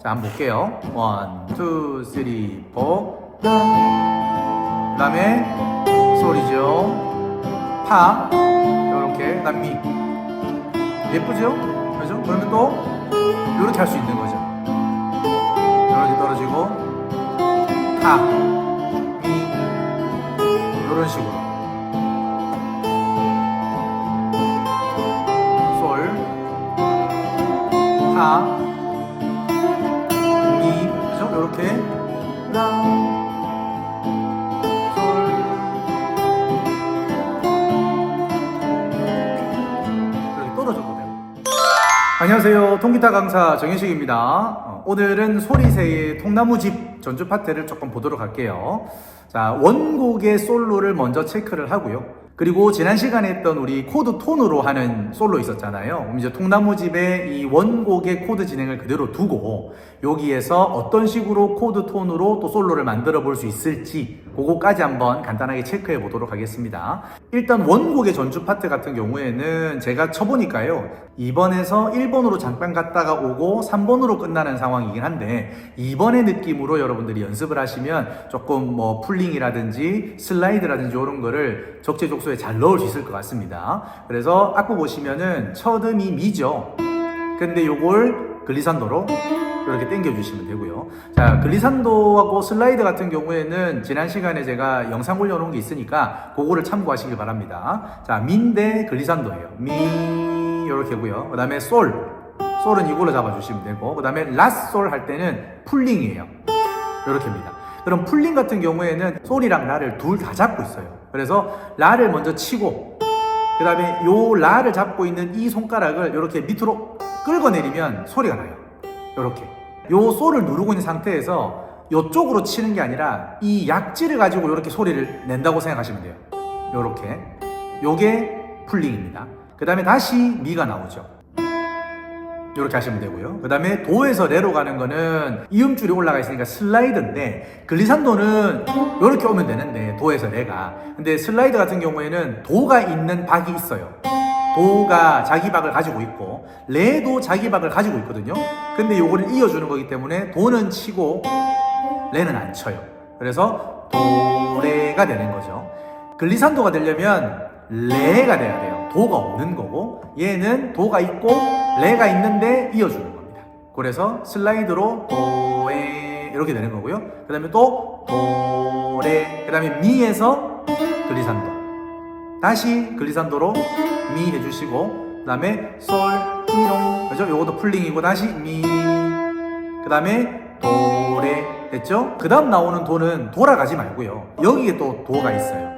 자, 한번 볼게요. 1, 2, 3, 4. 그 다음에 솔이죠. 파. 요렇게. 그 다음 미. 예쁘죠? 그죠? 그러면 또 요렇게 할 수 있는 거죠. 요렇게 떨어지고 파, 미. 요런 식으로. 솔, 파, 미. 그죠? 요렇게. 라. 안녕하세요. 통기타 강사 정현식입니다. 오늘은 소리새의 통나무집 전주 파트를 조금 보도록 할게요. 자, 원곡의 솔로를 먼저 체크를 하고요. 그리고 지난 시간에 했던 우리 코드 톤으로 하는 솔로 있었잖아요. 이제 통나무집의 이 원곡의 코드 진행을 그대로 두고 여기에서 어떤 식으로 코드 톤으로 또 솔로를 만들어 볼 수 있을지 그거까지 한번 간단하게 체크해 보도록 하겠습니다. 일단 원곡의 전주 파트 같은 경우에는 제가 쳐보니까요, 2번에서 1번으로 잠깐 갔다가 오고 3번으로 끝나는 상황이긴 한데, 2번의 느낌으로 여러분들이 연습을 하시면 조금 뭐 풀링이라든지 슬라이드라든지 이런 거를 적재적소에 잘 넣을 수 있을 것 같습니다. 그래서 악보 보시면은 첫 음이 미죠. 근데 요걸 글리산도로 이렇게 당겨주시면 되고요. 자, 글리산도하고 슬라이드 같은 경우에는 지난 시간에 제가 영상 올려놓은 게 있으니까 그거를 참고하시길 바랍니다. 자, 미인데 글리산도예요. 미 이렇게고요. 그 다음에 솔은 이걸로 잡아주시면 되고, 그 다음에 라솔 할 때는 풀링이에요. 이렇게입니다. 그럼 풀링 같은 경우에는 솔이랑 라를 둘 다 잡고 있어요. 그래서 라를 먼저 치고 그 다음에 요 라를 잡고 있는 이 손가락을 이렇게 밑으로 끌어내리면 소리가 나요. 요렇게 요 솔을 누르고 있는 상태에서 요쪽으로 치는 게 아니라 이 약지를 가지고 요렇게 소리를 낸다고 생각하시면 돼요. 요렇게. 요게 풀링입니다. 그 다음에 다시 미가 나오죠. 요렇게 하시면 되고요. 그 다음에 도에서 레로 가는 거는 이음줄이 올라가 있으니까 슬라이드인데, 글리산도는 요렇게 오면 되는데 도에서 레가. 근데 슬라이드 같은 경우에는 도가 있는 박이 있어요. 도가 자기 박을 가지고 있고 레도 자기 박을 가지고 있거든요. 근데 요거를 이어주는 거기 때문에 도는 치고 레는 안 쳐요. 그래서 도레가 되는 거죠. 글리산도가 되려면 레가 돼야 돼요. 도가 없는 거고, 얘는 도가 있고 레가 있는데 이어주는 겁니다. 그래서 슬라이드로 도에 이렇게 되는 거고요. 그 다음에 또 도레, 그 다음에 미에서 글리산도, 다시 글리산도로 미 해주시고, 그 다음에 솔, 미롱, 그죠? 요것도 풀링이고 다시 미, 그 다음에 도레 됐죠? 그 다음 나오는 도는 돌아가지 말고요, 여기에 또 도가 있어요.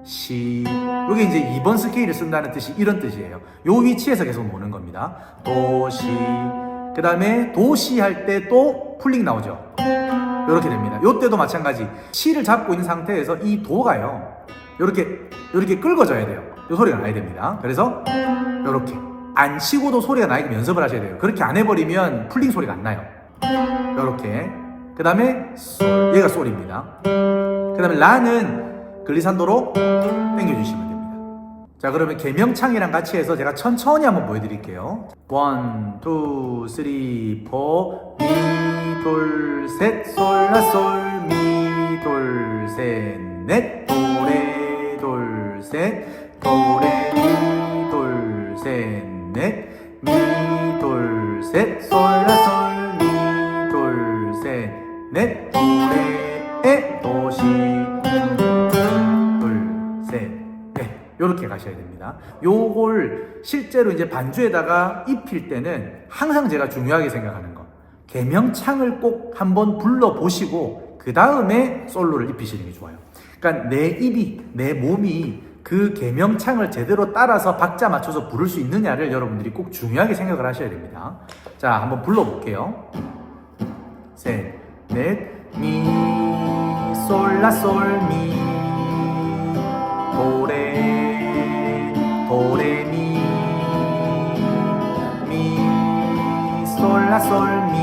시, 요게 이제 2번 스케일을 쓴다는 뜻이 이런 뜻이에요. 요 위치에서 계속 노는 겁니다. 도, 시, 그 다음에 도, 시 할 때 또 풀링 나오죠. 요렇게 됩니다. 요때도 마찬가지. 시를 잡고 있는 상태에서 이 도가요, 요렇게 긁어져야 돼요. 요 소리가 나야 됩니다. 그래서 요렇게 안 치고도 소리가 나게끔 연습을 하셔야 돼요. 그렇게 안 해버리면 풀링 소리가 안 나요. 요렇게. 그 다음에 솔, 얘가 솔입니다. 그 다음에 라는 글리산도로 당겨주시면 됩니다. 자, 그러면 개명창이랑 같이 해서 제가 천천히 한번 보여드릴게요. 1, 2, 3, 4. 미, 돌, 셋, 솔, 라, 솔, 미, 돌, 셋, 넷, 도레, 돌, 셋, 도레, 미, 돌, 셋, 넷, 미, 돌, 셋, 솔, 라, 솔, 미, 돌, 셋, 넷, 도레, 도, 시, 요렇게 가셔야 됩니다. 요걸 실제로 이제 반주에다가 입힐 때는 항상 제가 중요하게 생각하는 거, 개명창을 꼭 한번 불러보시고 그 다음에 솔로를 입히시는 게 좋아요. 그러니까 내 입이, 내 몸이 그 개명창을 제대로 따라서 박자 맞춰서 부를 수 있느냐를 여러분들이 꼭 중요하게 생각을 하셔야 됩니다. 자, 한번 불러볼게요. 셋, 넷, 미, 솔, 라, 솔, 미, 도레, 도레미, 미, 솔, 라, 솔, 미,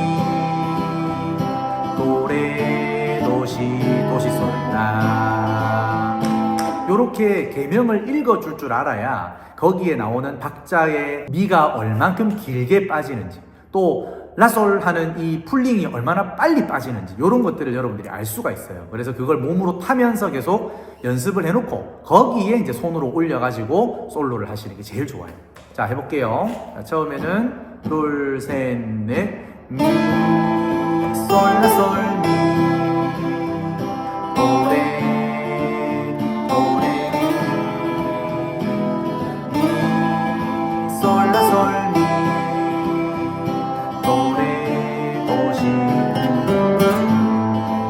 도레, 도시, 도시, 솔, 라. 요렇게 개명을 읽어줄 줄 알아야 거기에 나오는 박자의 미가 얼만큼 길게 빠지는지, 또 라솔 하는 이 풀링이 얼마나 빨리 빠지는지 이런 것들을 여러분들이 알 수가 있어요. 그래서 그걸 몸으로 타면서 계속 연습을 해놓고 거기에 이제 손으로 올려가지고 솔로를 하시는 게 제일 좋아요. 자, 해볼게요. 자, 처음에는 둘, 셋, 넷, 미, 솔, 라, 솔, 미, 도, 레, 도, 레, 미, 솔, 라, 솔, 미, 도, 레, 도, 시,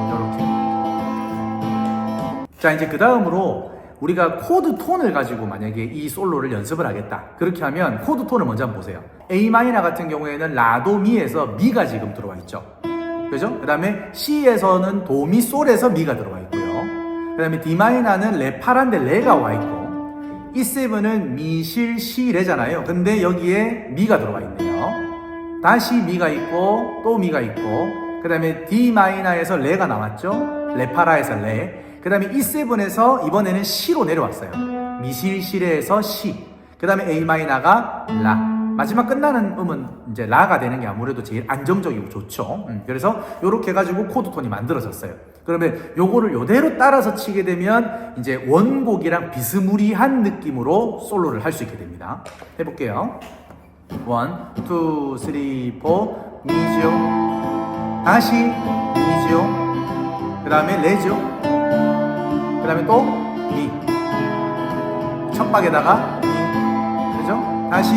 이렇게. 자, 이제 그 다음으로 우리가 코드 톤을 가지고 만약에 이 솔로를 연습을 하겠다. 그렇게 하면 코드 톤을 먼저 한번 보세요. A 마이너 같은 경우에는 라도 미에서 미가 지금 들어와 있죠. 그죠? 그 다음에 C에서는 도, 미, 솔에서 미가 들어와 있고요. 그 다음에 D 마이너는 레, 파란데 레가 와 있고, E7은 미, 실, 시, 레잖아요. 근데 여기에 미가 들어와 있네요. 다시 미가 있고, 또 미가 있고, 그 다음에 D 마이너에서 레가 나왔죠. 레, 파라에서 레. 그 다음에 E7에서 이번에는 C로 내려왔어요. 미실, 시레에서 C. 그 다음에 A 마이너가 라. 마지막 끝나는 음은 이제 라가 되는 게 아무래도 제일 안정적이고 좋죠. 그래서 요렇게 해가지고 코드 톤이 만들어졌어요. 그러면 요거를 요대로 따라서 치게 되면 이제 원곡이랑 비스무리한 느낌으로 솔로를 할 수 있게 됩니다. 해볼게요. 1, 2, 3, 4 미죠. 다시 미죠. 그 다음에 레죠. 그 다음에 또 미. 첫 박에다가 미. 그죠? 다시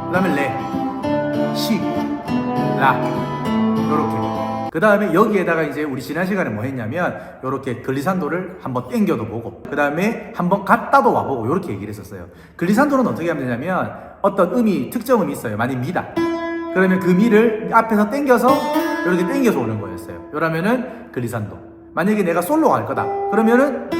그 다음에 레, 시, 라. 요렇게. 그 다음에 여기에다가 이제 우리 지난 시간에 뭐 했냐면 요렇게 글리산도를 한번 땡겨도 보고 그 다음에 한번 갔다도 와보고 요렇게 얘기를 했었어요. 글리산도는 어떻게 하면 되냐면 어떤 음이 특정 음이 있어요. 만약 미다. 그러면 그 미를 앞에서 땡겨서 요렇게 땡겨서 오는 거였어요. 요러면은 글리산도. 만약에 내가 솔로 갈 거다. 그러면은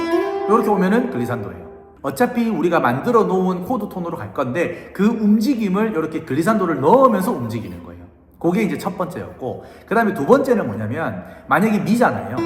요렇게 오면은 글리산도예요. 어차피 우리가 만들어 놓은 코드 톤으로 갈 건데 그 움직임을 이렇게 글리산도를 넣으면서 움직이는 거예요. 그게 이제 첫 번째였고, 그 다음에 두 번째는 뭐냐면 만약에 미잖아요.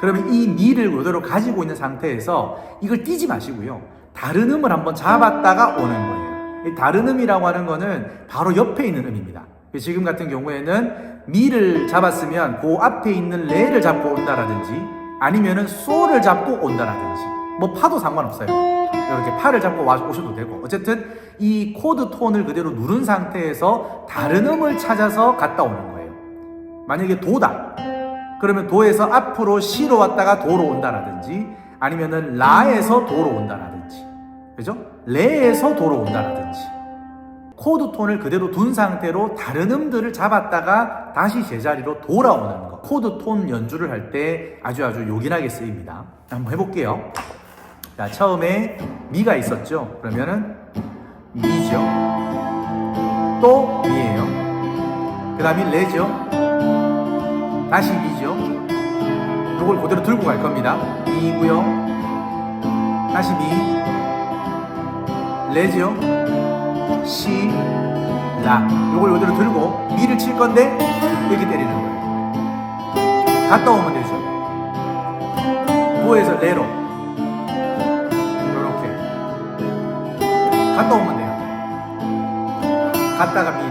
그러면 이 미를 그대로 가지고 있는 상태에서 이걸 띄지 마시고요. 다른 음을 한번 잡았다가 오는 거예요. 이 다른 음이라고 하는 거는 바로 옆에 있는 음입니다. 지금 같은 경우에는 미를 잡았으면 그 앞에 있는 레를 잡고 온다라든지 아니면은 솔을 잡고 온다라든지 뭐 파도 상관없어요. 이렇게 파를 잡고 오셔도 되고 어쨌든 이 코드 톤을 그대로 누른 상태에서 다른 음을 찾아서 갔다 오는 거예요. 만약에 도다. 그러면 도에서 앞으로 시로 왔다가 도로 온다라든지 아니면은 라에서 도로 온다라든지 그죠? 레에서 도로 온다라든지 코드 톤을 그대로 둔 상태로 다른 음들을 잡았다가 다시 제자리로 돌아오는 거. 코드 톤 연주를 할 때 아주 요긴하게 쓰입니다. 한번 해볼게요. 자, 처음에 미가 있었죠. 그러면은 미죠. 또 미예요. 그 다음에 레죠. 다시 미죠. 이걸 그대로 들고 갈 겁니다. 미고요. 다시 미. 레죠. 시, 라. 요걸 이대로 들고 미를 칠 건데 이렇게 때리는 거예요. 갔다 오면 되죠. 도에서 레로 요렇게 갔다 오면 돼요. 갔다가 미,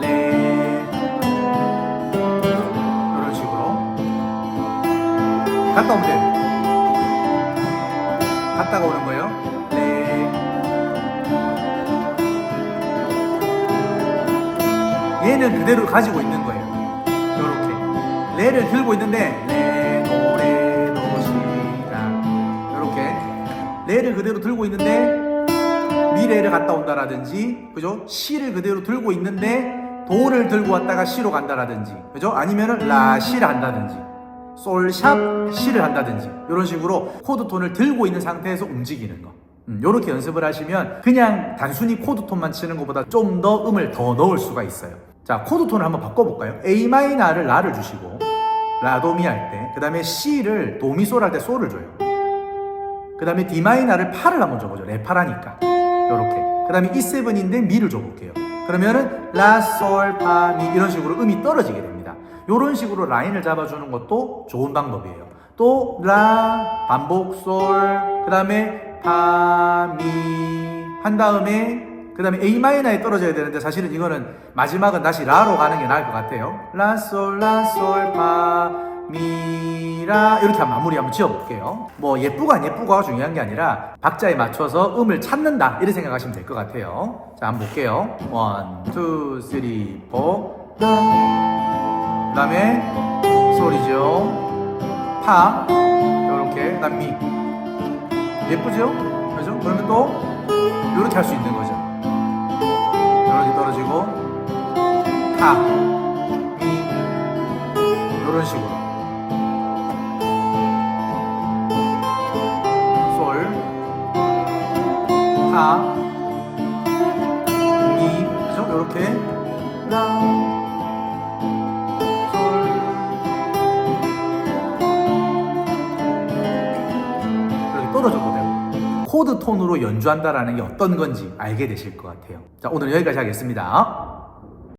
레 이런 식으로 갔다 오면 돼요. 갔다가 오는 거예요. 얘는 그대로 가지고 있는 거예요. 요렇게 레를 들고 있는데 레, 도, 레, 도, 시, 라 요렇게 레를 그대로 들고 있는데 미, 레를 갔다 온다라든지 그죠? 시를 그대로 들고 있는데 도를 들고 왔다가 시로 간다라든지 그죠? 아니면은 라, 시를 한다든지 솔, 샵, 시를 한다든지 이런 식으로 코드 톤을 들고 있는 상태에서 움직이는 거. 요렇게 연습을 하시면 그냥 단순히 코드 톤만 치는 것보다 좀 더 음을 더 넣을 수가 있어요. 자, 코드 톤을 한번 바꿔볼까요? A 마이너를 라를 주시고 라, 도, 미 할 때 그 다음에 C를 도, 미, 솔 할 때 솔을 줘요. 그 다음에 D 마이너를 파를 한번 줘보죠. 레, 파라니까 요렇게. 그 다음에 E7인데 미를 줘볼게요. 그러면은 라, 솔, 파, 미 이런 식으로 음이 떨어지게 됩니다. 요런 식으로 라인을 잡아주는 것도 좋은 방법이에요. 또 라, 반복, 솔, 그 다음에 파, 미 한 다음에 그 다음에 A 마이너에 떨어져야 되는데 사실은 이거는 마지막은 다시 라로 가는 게 나을 것 같아요. 라, 솔, 라, 솔, 파, 미, 라 이렇게 마무리 한번 지어볼게요. 뭐 예쁘고 안 예쁘고가 중요한 게 아니라 박자에 맞춰서 음을 찾는다 이렇게 생각하시면 될 것 같아요. 자, 한번 볼게요. 1, 2, 3, 4 라. 그 다음에 솔이죠. 파 이렇게. 그 다음 미. 예쁘죠? 그죠? 그러면 또 이렇게 할 수 있는 거죠. 이렇게 떨어지고 파, 미 이런 식으로 솔, 파, 미 그죠? 이렇게 라, 솔 이렇게 떨어져도 되고 코드 톤으로 연주한다라는 게 어떤 건지 알게 되실 것 같아요. 자, 오늘 여기까지 하겠습니다.